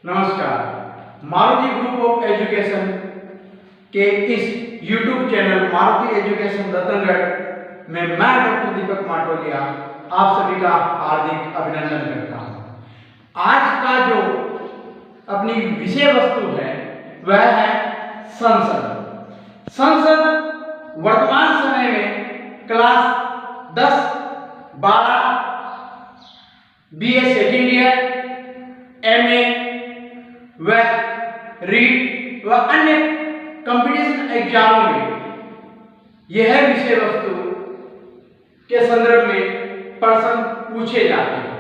नमस्कार। Maruti group of education के इस YouTube channel Maruti education Ratangarh में मैं डॉक्टर दीपक माटोलिया आप सभी का हार्दिक अभिनंदन करता हूं। आज का जो अपनी विषय वस्तु है वह है संसद। संसद वर्तमान समय में class 10, 12, BA second year, MA व रीट व अन्य कंपटीशन एग्जामों में यह विषय वस्तु के संदर्भ में प्रश्न पूछे जाते हैं।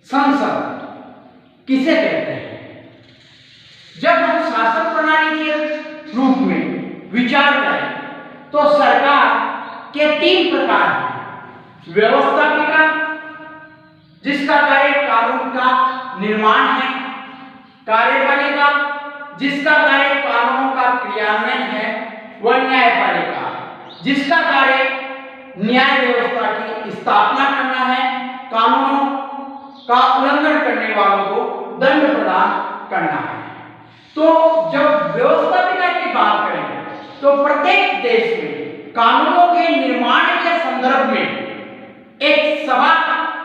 संसद किसे कहते हैं? जब हम शासन प्रणाली के रूप में विचार करें तो सरकार के 3 प्रकार हैं। व्यवस्थापिका, जिसका कार्य कानून का निर्माण है। कार्यपालिका, जिसका कार्य कानूनों का क्रियान्वयन है। व न्यायपालिका, जिसका कार्य न्याय व्यवस्था की स्थापना करना है, कानूनों का उल्लंघन करने वालों को दंड प्रदान करना है। तो जब व्यवस्थापिका की बात करें तो प्रत्येक देश में कानूनों के निर्माण के संदर्भ में एक सभा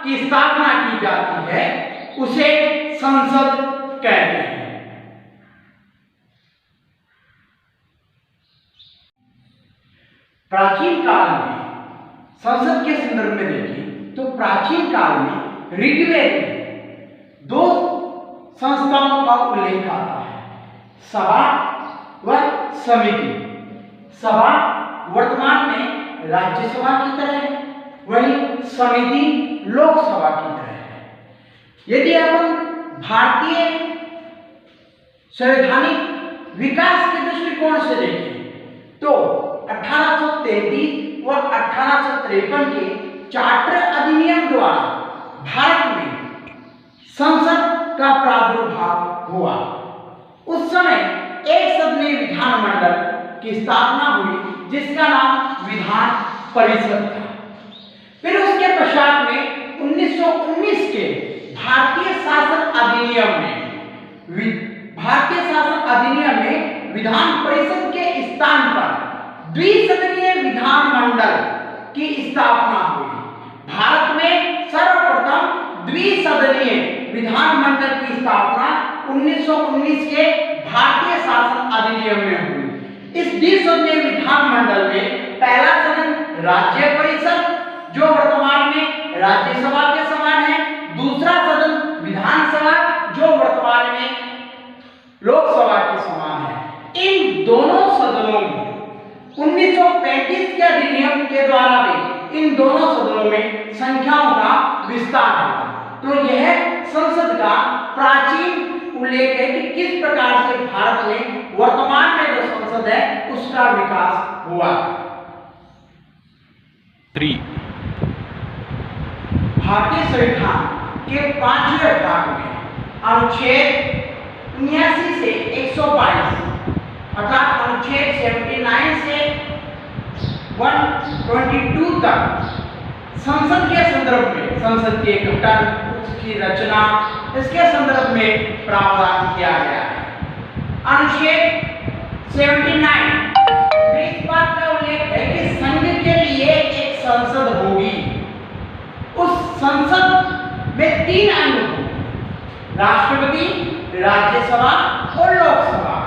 की स्थापना की जाती है, उसे संसद कहते हैं। प्राचीन काल में संसद के संदर्भ में देखें तो प्राचीन काल में ऋग्वेद में 2 संस्थाओं का उल्लेख आता है, सभा व समिति। सभा वर्तमान में राज्यसभा की तरह है, वहीं समिति लोकसभा की तरह है। यदि हम भारतीय संवैधानिक विकास के दृष्टिकोण से देखें तो 1833 व 1853 के चार्टर अधिनियम द्वारा भारत में संसद का प्रादुर्भाव हुआ। उस समय एक सदनीय विधानमंडल की स्थापना हुई, जिसका नाम विधान परिषद था। फिर उसके पश्चात में 1919 के भारतीय शासन अधिनियम में विधान परिषद के स्थान पर द्विसदनीय विधानमंडल की स्थापना हुई। भारत में सर्वप्रथम द्विसदनीय विधानमंडल की स्थापना 1919 के भारतीय शासन अधिनियम में हुई। इस द्विसदनीय विधानमंडल में पहला सदन राज्य परिषद, जो वर्तमान में राज्यसभा के समान है। दूसरा सदन विधानसभा, जो वर्तमान में लोकसभा के समान है। इन दोनों सदनों में 1935 के अधिनियम के द्वारा भी इन दोनों सदनों में संख्याओं का विस्तार हुआ। तो यह संसद का प्राचीन उल्लेख है कि किस प्रकार से भारत में वर्तमान में जो संसद है उसका विकास हुआ। 3 भारतीय संविधान के 5वें भाग में अनुच्छेद 79 से 122 अर्थात अनुच्छेद 79 से 122 तक संसद के संदर्भ में, संसद के गठन, उसकी रचना, इसके संदर्भ में प्रावधान किया गया है। अनुच्छेद 79 में इस बात का उल्लेख है कि संघ के लिए एक संसद होगी। उस संसद में 3 अंग होंगे, राष्ट्रपति, राज्यसभा और लोकसभा।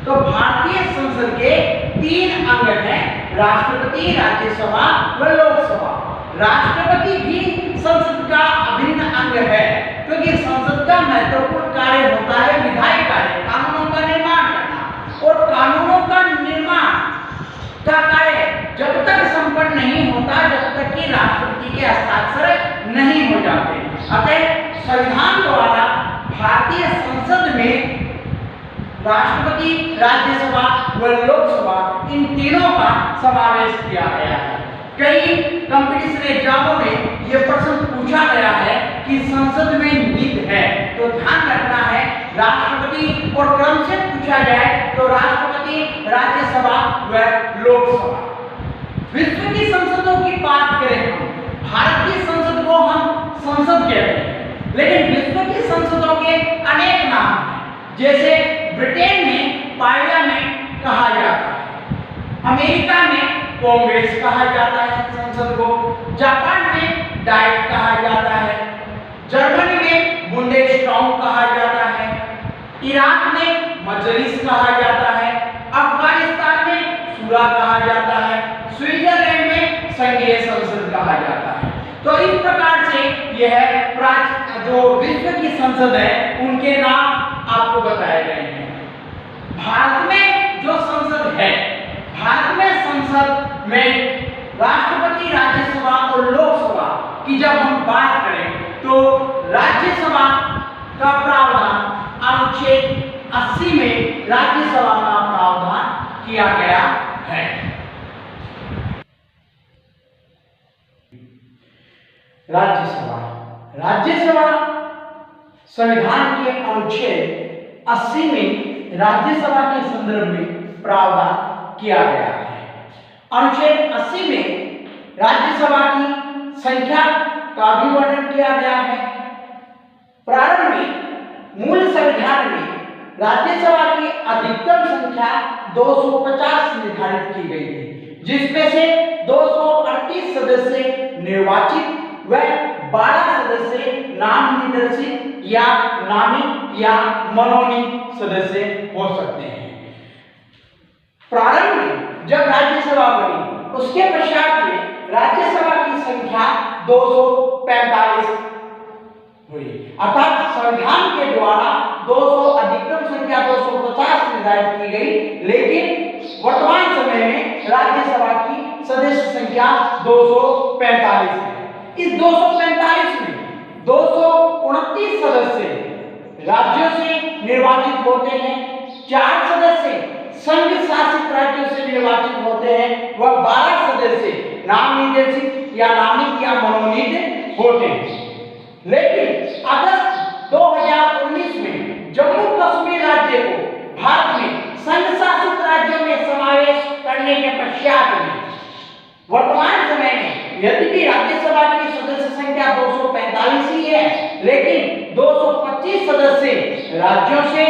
तो भारतीय संसद के 3 अंग हैं, राष्ट्रपति, राज्यसभा व लोकसभा। राष्ट्रपति भी संसद का अभिन्न अंग है, क्योंकि संसद का महत्वपूर्ण कार्य होता है विधायी कार्य, कानूनों का निर्माण करना। और कानूनों का निर्माण का कार्य जब तक संपन्न नहीं होता जब तक कि राष्ट्रपति के हस्ताक्षर नहीं हो जाते। अतः संविधान द्वारा भारतीय संसद में राष्ट्रपति, राज्यसभा व लोकसभा इन तीनों का समावेश किया गया है। कई कंपटीशन एग्जामों में यह प्रश्न पूछा गया है कि संसद में नीति है, तो ध्यान रखना है राष्ट्रपति, और क्रम से पूछा जाए तो राष्ट्रपति, राज्यसभा व लोकसभा। विश्व की संसदों की बात करें हम, भारत की संसद को हम संसद कहते हैं, लेकिन विश्व की संसदों के अनेक जैसे ब्रिटेन में पार्लियामेंट कहा जाता है, अमेरिका में कांग्रेस कहा जाता है संसद को, जापान में डाइट कहा जाता है, जर्मनी में बुंडेस्टैग कहा जाता है, इराक में मजलिस कहा जाता है, अफगानिस्तान में सूरा कहा जाता है, स्विट्जरलैंड में संघीय संसद कहा जाता है। तो इस प्रकार से यह जो विश्व की संसद है उनके नाम आपको बताए गए हैं। भारत में जो संसद है, भारत में संसद में राष्ट्रपति, राज्यसभा और लोकसभा की जब हम बात करें तो राज्यसभा का प्रावधान अनुच्छेद 80 में राज्यसभा का प्रावधान किया गया है। राज्यसभा संविधान के अनुच्छेद 80 में राज्यसभा के संदर्भ में प्रावधान किया गया है। अनुच्छेद 80 में राज्यसभा की संख्या का भी वर्णन किया गया है। प्रारंभ में मूल संविधान में राज्यसभा की अधिकतम संख्या 250 निर्धारित की गई थी, जिसमें से 238 सदस्य निर्वाचित व 12 सदस्य नाम निर्देशित या नामित या मनोनीत सदस्य हो सकते हैं। प्रारंभ में जब राज्यसभा बनी उसके पश्चात में राज्यसभा की संख्या 245 हुई, अर्थात संविधान के द्वारा 200 अधिकतम संख्या 250 निर्धारित की गई, लेकिन वर्तमान समय में राज्यसभा की सदस्य संख्या 245 है। इस 245 में 229 सदस्य राज्यों से निर्वाचित होते हैं, 4 सदस्य संघ शासित राज्यों से निर्वाचित होते हैं व 12 सदस्य नाम निर्देशित या नामित या मनोनीत होते हैं। लेकिन अगस्त 2019 में जम्मू कश्मीर राज्य को भारत में संघ शासित राज्यों में समावेश करने के पश्चात में वर्तमान समय में यद्यपि राज्यसभा की सदस्य संख्या 245 ही है, लेकिन 225 सदस्य राज्यों से,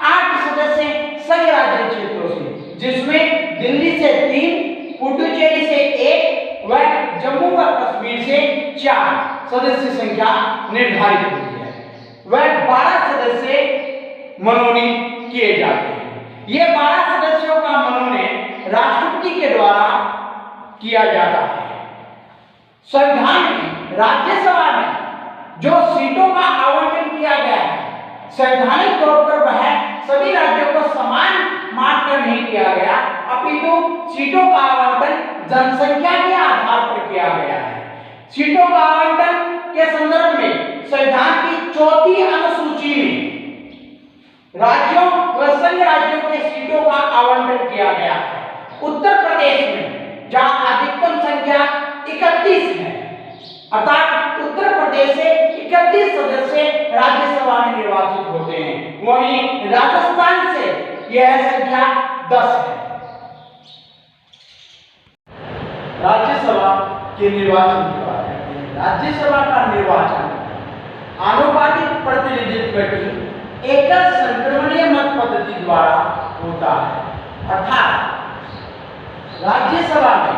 8 सदस्य संघ राज्य क्षेत्रों से, जिसमें दिल्ली से 3, पुडुचेरी से 1 व जम्मू व कश्मीर से 4 सदस्य संख्या निर्धारित हुई है। वह 12 सदस्य मनोनीत किए जाते हैं। ये 12 सदस्यों का मनोनयन राष्ट्रपति के द्वारा किया जाता है। संविधान में राज्यसभा में जो सीटों का आवंटन किया गया है, संवैधानिक तौर पर वह सभी राज्यों को समान मानकर नहीं किया गया, अपितु सीटों का आवंटन जनसंख्या के आधार पर किया गया है। सीटों का आवंटन के संदर्भ में संविधान की 4थी अनुसूची में राज्यों व संघ राज्यों के सीटों का आवंटन किया गया है। उत्तर प्रदेश में जहां अधिकतम संख्या 31 है, अर्थात उत्तर प्रदेश से 31 सदस्य राज्यसभा में निर्वाचित होते हैं, वहीं राजस्थान से यह संख्या 10 है। राज्यसभा के निर्वाचन की बात करते हैं। राज्यसभा का निर्वाचन आनुपातिक प्रतिनिधित्व की एकल संक्रमणीय मत पद्धति द्वारा होता है, अर्थात राज्यसभा में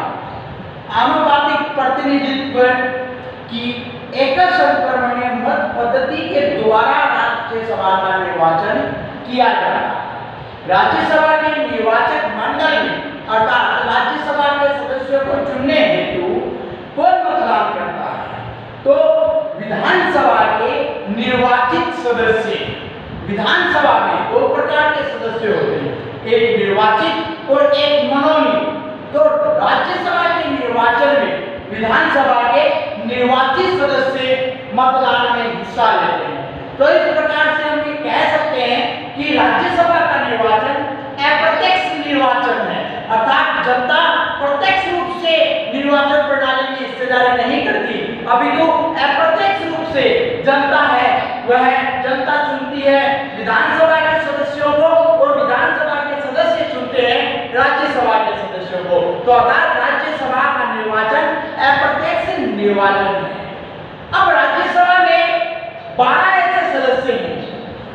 आनुपातिक प्रतिनिधित्व की एकल संक्रमणीय मत पद्धति के द्वारा राज्यसभा का निर्वाचन किया जाता है। राज्यसभा के निर्वाचक मंडल में अर्थात राज्यसभा के सदस्यों को चुनने हेतु कौन मतदान करता है? तो विधानसभा के निर्वाचित सदस्य। विधानसभा में 2 प्रकार के सदस्य होते हैं, एक निर्वाचित और एक मनोनीत। तो राज्यसभा के निर्वाचन में विधानसभा के निर्वाचित सदस्य मतदान में हिस्सा लेते हैं। तो इस प्रकार से हम ये कह सकते हैं कि राज्यसभा का निर्वाचन अप्रत्यक्ष निर्वाचन है, अर्थात जनता प्रत्यक्ष रूप से निर्वाचन प्रणाली में हिस्सेदारी नहीं करती, अपितु अप्रत्यक्ष रूप से जनता है वह जनता चुनती है विधानसभा के सदस्यों को और विधानसभा के सदस्य चुनते हैं राज्यसभा के सदस्यों को। तो अर्थात राज्यसभा का निर्वाचन अप्रत्यक्ष निर्वाचन है। अब राज्यसभा में 12 ऐसे सदस्य हैं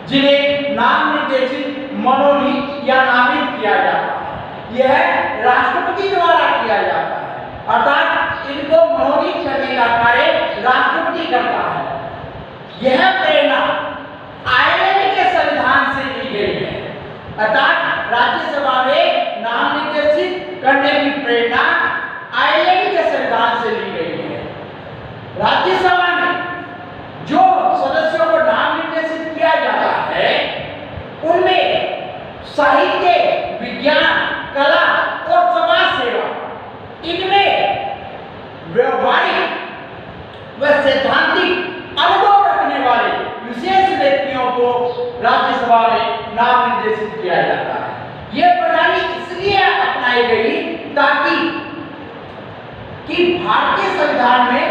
जिन्हें नाम निर्देशित मनोनीत या नामित किया जाता है। यह राष्ट्रपति द्वारा किया जाता है, अर्थात इनको मनोनीत करने का कार्य राष्ट्रपति करता है। यह प्रेरणा आयरलैंड के संविधान से ली गई है, अर्थात राज्यसभा में नाम निर्देशित करने की प्रेरणा आयरलैंड के संविधान से ली गई है। राज्यसभा में जो सदस्यों को नाम निर्देशित किया जाता है उनमें साहित्य, विज्ञान, कला और समाज सेवा, इनमें व्यवहारिक व सैद्धांतिक अनुभव रखने वाले विशेष व्यक्तियों को राज्यसभा में नाम निर्देशित किया जाता है। यह प्रणाली इसलिए अपनाई गई ताकि भारतीय संविधान में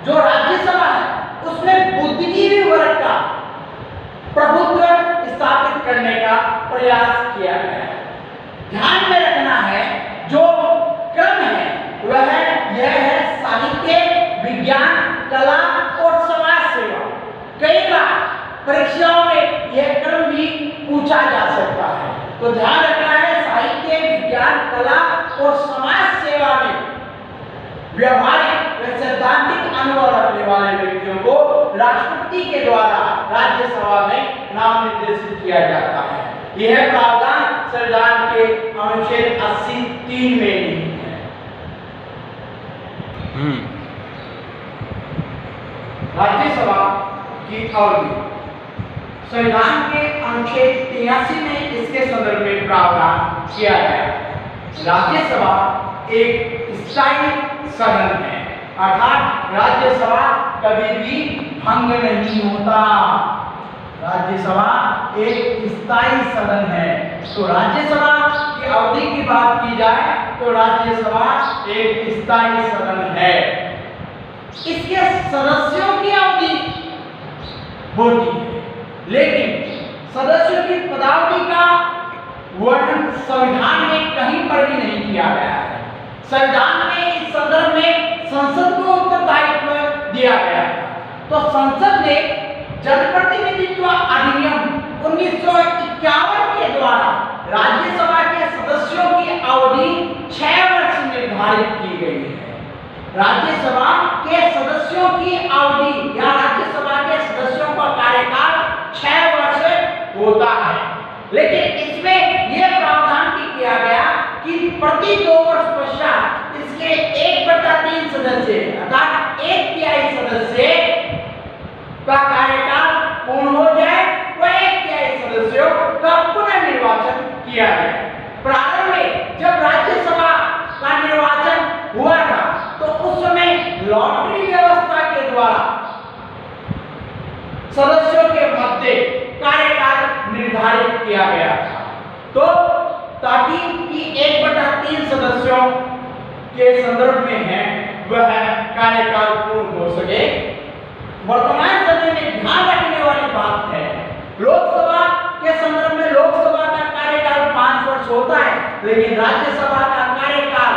जो राज्यसभा है उसमें बुद्धिजीवी वर्ग का प्रभुत्व स्थापित करने का प्रयास किया गया है। ध्यान में रखना है जो क्रम है वह यह है साहित्य, विज्ञान, कला और समाज सेवा। कई बार परीक्षाओं में यह क्रम भी पूछा जा सकता है, तो ध्यान रखना है साहित्य, विज्ञान, कला और समाज सेवा में व्यवहारिक व सैद्धांतिक अनुभव रखने वाले व्यक्तियों को राष्ट्रपति के द्वारा राज्यसभा में नाम निर्देशित किया जाता है। यह प्रावधान संविधान के अनुच्छेद 80(3) में नहीं है। राज्यसभा की अवधि संविधान के अनुच्छेद 83 में इसके संदर्भ में प्रावधान किया गया है। राज्यसभा एक स्थायी सदन है, अर्थात राज्यसभा कभी भी भंग नहीं होता। राज्यसभा एक स्थायी सदन है। तो राज्यसभा की अवधि की बात की जाए तो राज्यसभा एक स्थायी सदन है। इसके सदस्यों की अवधि होती है, लेकिन सदस्यों की पदावधि का वर्णन संविधान में कहीं पर भी नहीं किया गया है। संविधान में इस संदर्भ में संसद को उत्तरदायित्व दिया गया है। तो संसद ने जनप्रतिनिधित्व अधिनियम 1951 के द्वारा राज्यसभा के सदस्यों की अवधि 6 वर्ष निर्धारित की गई है। राज्यसभा के सदस्यों की अवधि या राज्यसभा के सदस्यों का कार्यकाल 6 वर्ष होता है, लेकिन इसमें यह प्रावधान भी किया गया कि प्रति 2 वर्ष पश्चात इसके 1/3 सदस्य अर्थात 1/3 सदस्य का कार्यकाल पूर्ण हो जाए, वह 1/3 सदस्यों का पुनर्निर्वाचन किया जाए। प्रारंभ में जब राज्यसभा का निर्वाचन हुआ था तो उस समय लॉटरी व्यवस्था के द्वारा सदस्यों के मध्य कार्यकाल निर्धारित किया गया था, तो ताकि 1/3 सदस्यों के संदर्भ में है वह कार्यकाल पूर्ण हो सके। वर्तमान समय में ध्यान रखने वाली बात है, लोकसभा के संदर्भ में लोकसभा का कार्यकाल 5 वर्ष होता है, लेकिन राज्यसभा का कार्यकाल,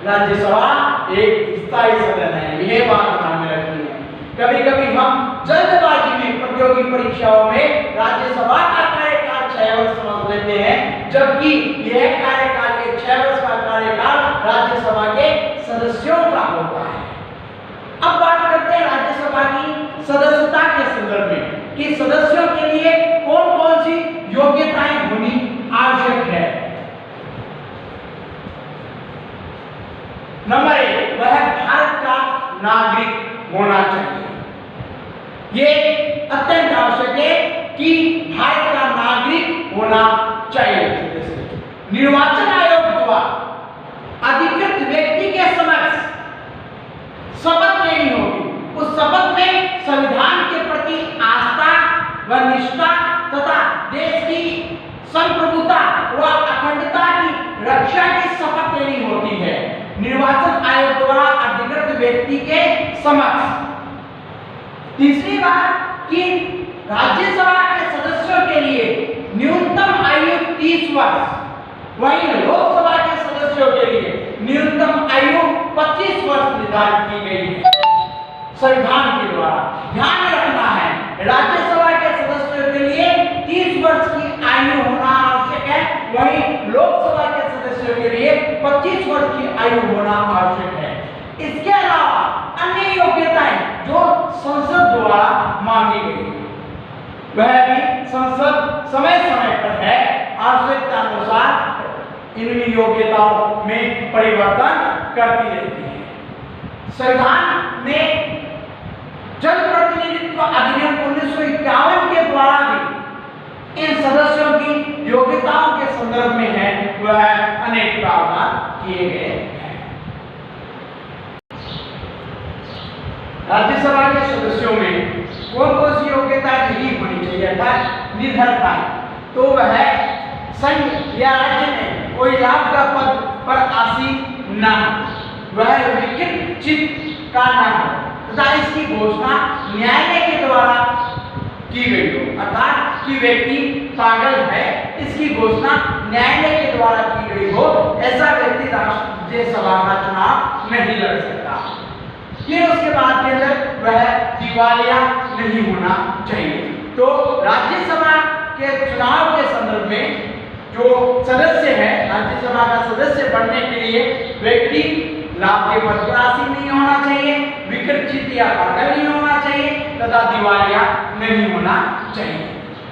राज्यसभा एक स्थायी सदन है। यह बात ध्यान में रखनी है। कभी कभी हम जल्दबाजी में प्रतियोगी परीक्षाओं में राज्यसभा का कार्यकाल 6 वर्ष समझ लेते हैं, जबकि यह कार्यकाल के 6 वर्ष का कार्यकाल राज्यसभा के सदस्यों का होता है। अब बात करते हैं राज्यसभा की सदस्यता के संदर्भ में कि सदस्यों के लिए कौन कौन सी योग्यताएं होनी आवश्यक है। नंबर 1, वह भारत का नागरिक होना चाहिए। ये अत्यंत आवश्यक है कि भारत का नागरिक होना चाहिए। निर्वाचन आयोग द्वारा अधिकृत व्यक्ति के समक्ष शपथ लेनी होगी। उस शपथ में संविधान के प्रति आस्था व निष्ठा तथा देश की संप्रभुता व अखंडता की रक्षा की शपथ लेनी होती है निर्वाचन आयोग द्वारा अधिकृत व्यक्ति के समक्ष। तीसरी बात कि राज्यसभा के सदस्यों के लिए न्यूनतम आयु 30 वर्ष, वहीं लोकसभा के सदस्यों के लिए न्यूनतम आयु 25 वर्ष निर्धारित की गई है संविधान के द्वारा। ध्यान रखना है राज्यसभा के सदस्यों के लिए 30 वर्ष की आयु होना आवश्यक है, वहीं लोकसभा के सदस्यों के लिए 25 वर्ष की आयु होना आवश्यक है। इसके अलावा अन्य योग्यताएं जो संसद द्वारा मांगी गई वह भी संसद समय समय पर है आवश्यकता अनुसार इन योग्यताओं में परिवर्तन करती रहती है। संविधान में जनप्रतिनिधित्व अधिनियम 1951 के द्वारा भी इन सदस्यों की योग्यताओं के संदर्भ में है वह अनेक प्रावधान किए गए हैं। राज्यसभा के सदस्यों में कौन कौन सी योग्यता नहीं होनी चाहिए अर्थात निर्धनता, तो वह संघ या राज्य में कोई लाभ का पद पर आसीन न हो, वह विकृत चित्त का न हो तथा इसकी घोषणा न्यायालय के द्वारा की गई हो, अर्थात कि व्यक्ति पागल है इसकी घोषणा न्यायालय के द्वारा की गई हो, ऐसा व्यक्ति राज्यसभा का चुनाव नहीं लड़ सकता। फिर उसके बाद के अंदर वह दिवालिया नहीं होना चाहिए। तो राज्यसभा के चुनाव के संदर्भ में जो सदस्य है राज्यसभा का सदस्य बनने के लिए व्यक्ति लाभ के पद पर आसीन नहीं होना चाहिए, विकृत या पागल नहीं होना चाहिए तथा दिवालिया नहीं होना चाहिए।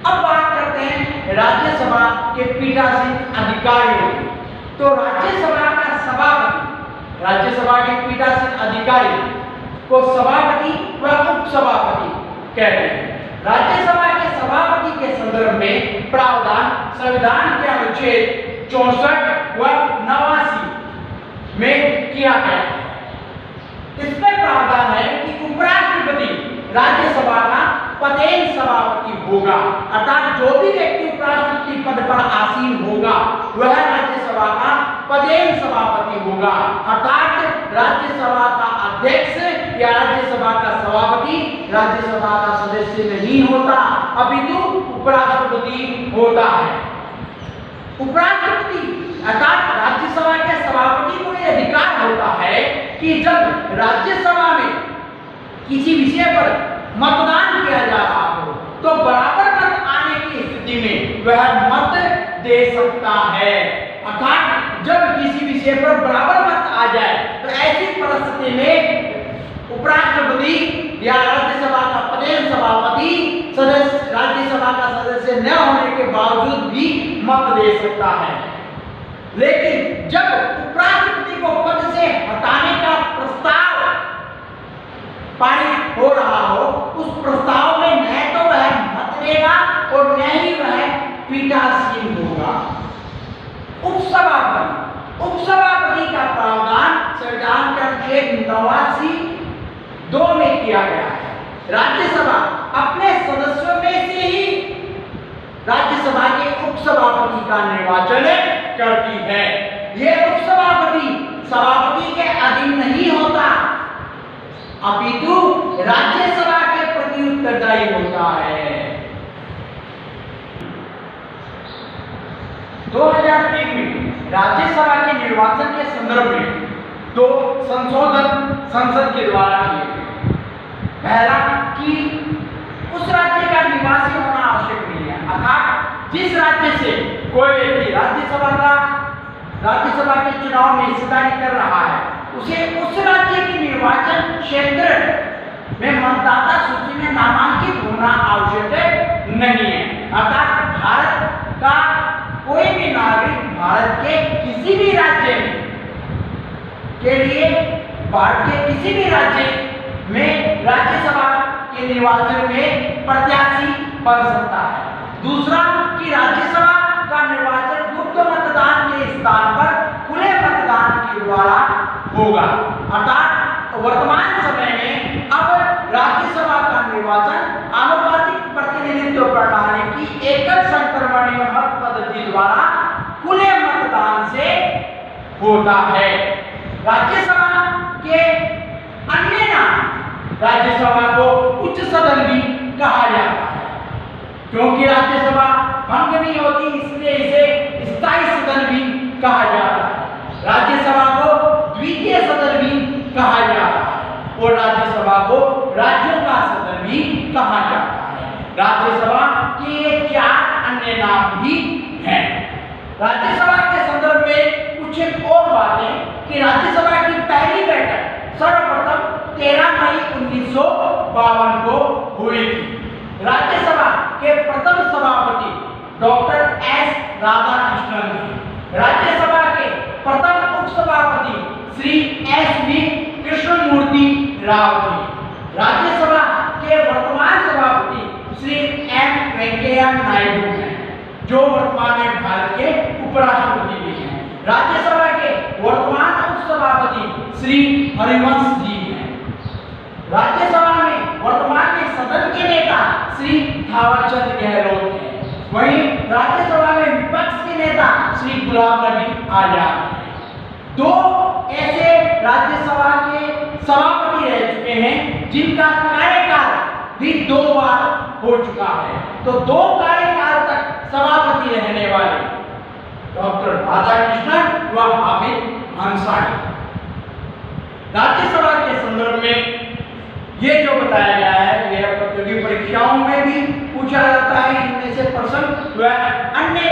अब बात करते हैं राज्यसभा के पीठासीन अधिकारियों की। तो राज्यसभा का सभापति, राज्यसभा के पीठासीन अधिकारी को सभापति व उपसभापति कहते हैं। राज्यसभा के सभापति के संदर्भ में प्रावधान संविधान के अनुच्छेद 64 व 89 में किया गया है। इसमें प्रावधान है कि उपराष्ट्रपति राज्यसभा का पदेन सभापति होगा, अर्थात जो भी व्यक्ति उपराष्ट्रपति पद पर आसीन होगा वह राज्यसभा का पदेन सभापति होगा, अर्थात राज्यसभा का अध्यक्ष या राज्यसभा का सभापति राज्यसभा का सदस्य नहीं होता, अपितु उपराष्ट्रपति होता है। उपराष्ट्रपति अर्थात राज्यसभा के सभापति को यह अधिकार होता है कि जब राज्यसभा में किसी विषय पर मतदान किया जा रहा हो तो बराबर मत आने की स्थिति में वह मत दे सकता है, अर्थात जब किसी विषय पर बराबर मत आ जाए तो ऐसी परिस्थिति में उपराष्ट्रपति या राज्यसभा का पदेन सभापति सदस्य राज्यसभा का सदस्य न होने के बावजूद भी मत दे सकता है। लेकिन जब उपराष्ट्रपति को पद से हटाने का प्रस्ताव पारित हो रहा हो उस प्रस्ताव में न तो वह मत देगा और न ही वह पीठासीन होगा। उपसभापति का प्रावधान संविधान के अनुच्छेद 89(2) में किया गया है। राज्यसभा अपने सदस्यों में से ही राज्यसभा के उपसभापति का निर्वाचन करती है। यह उपसभापति सभापति के अधीन नहीं होता, अपितु राज्यसभा के प्रति उत्तरदायी होता है। 2003 में राज्यसभा के निर्वाचन के संदर्भ में 2 संशोधन संसद के द्वारा किए गए। पहला कि उस राज्य का निवासी होना आवश्यक नहीं है, अर्थात जिस राज्य से कोई व्यक्ति राज्यसभा के चुनाव में हिस्सेदारी कर रहा है उसे उस राज्य के निर्वाचन क्षेत्र में मतदाता सूची में नामांकित होना आवश्यक नहीं है, अर्थात भारत का कोई भी नागरिक भारत के किसी भी राज्य में के लिए भारत के किसी भी राज्य में राज्यसभा के निर्वाचन में प्रत्याशी बन सकता है। दूसरा कि राज्यसभा का निर्वाचन गुप्त मतदान के स्थान पर खुले मतदान के द्वारा होगा, अर्थात वर्तमान समय में अब राज्यसभा का निर्वाचन आनुपातिक प्रतिनिधित्व प्रणाली की एकल संक्रमणीय मत पद्धति द्वारा खुले मतदान से होता है। राज्यसभा के अन्य नाम राज्यसभा को उच्च सदन भी कहा जाता है, क्योंकि राज्यसभा भंग नहीं होती इसलिए इसे स्थायी सदन भी कहा जाता है। राज्यसभा को द्वितीय सदन भी कहा जाता है और राज्यसभा को राज्यों का सदन भी कहा जाता है। राज्यसभा के ये 4 अन्य नाम भी हैं। राज्यसभा के संदर्भ में कुछ एक और बातें कि राज्यसभा की पहली बैठक सर्वप्रथम 13 मई 1952 को हुई थी। राज्यसभा के प्रथम सभापति डॉक्टर एस राधाकृष्णन थे। राज्यसभा के प्रथम उपसभापति श्री एस वी कृष्णमूर्ति राव थे। राज्यसभा के वर्तमान सभापति श्री एम वेंकैया नायडू हैं, जो वर्तमान में भारत के उपराष्ट्रपति भी हैं। राज्यसभा के वर्तमान उपसभापति श्री हरिवंश जी हैं। राज्यसभा में वर्तमान में सदन के नेता श्री थावरचंद गहलोत हैं। वहीं राज्यसभा में विपक्ष के नेता श्री गुलाम नबी आजाद हैं। 2 ऐसे राज्यसभा के सभापति रह चुके हैं जिनका कार्यकाल भी 2 बार हो चुका है। तो 2 कार्यकाल तक सभापति रहने वाले डॉक्टर राधाकृष्णन व हामिद अंसारी। राज्यसभा के संदर्भ में ये जो बताया गया है यह प्रतियोगी परीक्षाओं में भी पूछा जाता है। इनमें से प्रश्न व अन्य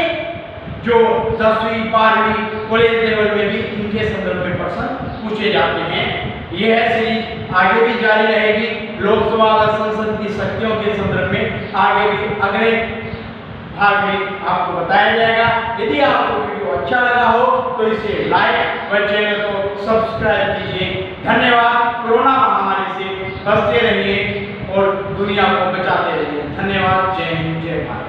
जो 10वीं 12वीं कॉलेज लेवल में भी इनके संदर्भ में प्रश्न पूछे जाते हैं। यह सीरीज आगे भी जारी रहेगी। लोकसभा व संसद की शक्तियों के संदर्भ में आगे भी अगले भाग में आपको बताया जाएगा। यदि आपको वीडियो अच्छा लगा हो तो इसे लाइक व चैनल को सब्सक्राइब कीजिए। धन्यवाद। कोरोना महामारी से बचते रहिए और दुनिया को बचाते रहिए। धन्यवाद। जय हिंद, जय भारत।